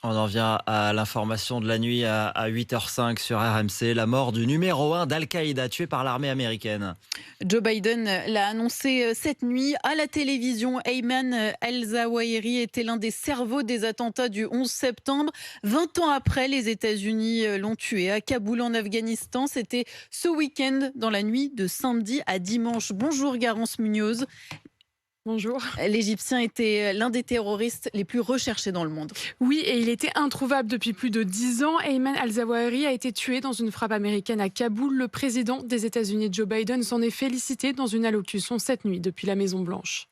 On en vient à l'information de la nuit à 8h05 sur RMC. La mort du numéro 1 d'Al-Qaïda, tué par l'armée américaine. Joe Biden l'a annoncé cette nuit à la télévision. Ayman al-Zawahiri était l'un des cerveaux des attentats du 11 septembre. 20 ans après, les États-Unis l'ont tué à Kaboul en Afghanistan. C'était ce week-end, dans la nuit de samedi à dimanche. Bonjour Garance Munoz. Bonjour. L'Égyptien était l'un des terroristes les plus recherchés dans le monde. Oui, et il était introuvable depuis plus de 10 ans. Ayman al-Zawahiri a été tué dans une frappe américaine à Kaboul. Le président des États-Unis, Joe Biden, s'en est félicité dans une allocution cette nuit depuis la Maison-Blanche.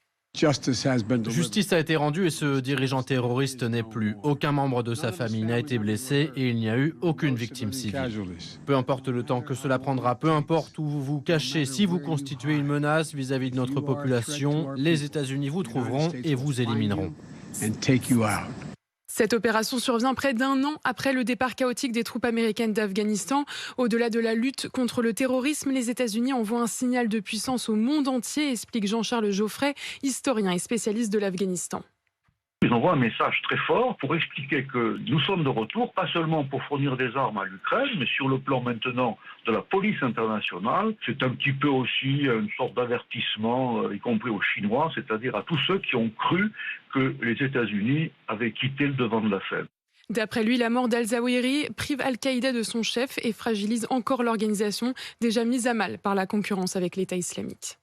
Justice a été rendue et ce dirigeant terroriste n'est plus. Aucun membre de sa famille n'a été blessé et il n'y a eu aucune victime civile. Peu importe le temps que cela prendra, peu importe où vous vous cachez, si vous constituez une menace vis-à-vis de notre population, les États-Unis vous trouveront et vous élimineront. Cette opération survient près d'un an après le départ chaotique des troupes américaines d'Afghanistan. Au-delà de la lutte contre le terrorisme, les États-Unis envoient un signal de puissance au monde entier, explique Jean-Charles Geoffrey, historien et spécialiste de l'Afghanistan. Ils envoient un message très fort pour expliquer que nous sommes de retour, pas seulement pour fournir des armes à l'Ukraine, mais sur le plan maintenant de la police internationale. C'est un petit peu aussi une sorte d'avertissement, y compris aux Chinois, c'est-à-dire à tous ceux qui ont cru que les États-Unis avaient quitté le devant de la scène. D'après lui, la mort d'al-Zawahiri prive Al-Qaïda de son chef et fragilise encore l'organisation, déjà mise à mal par la concurrence avec l'État islamique.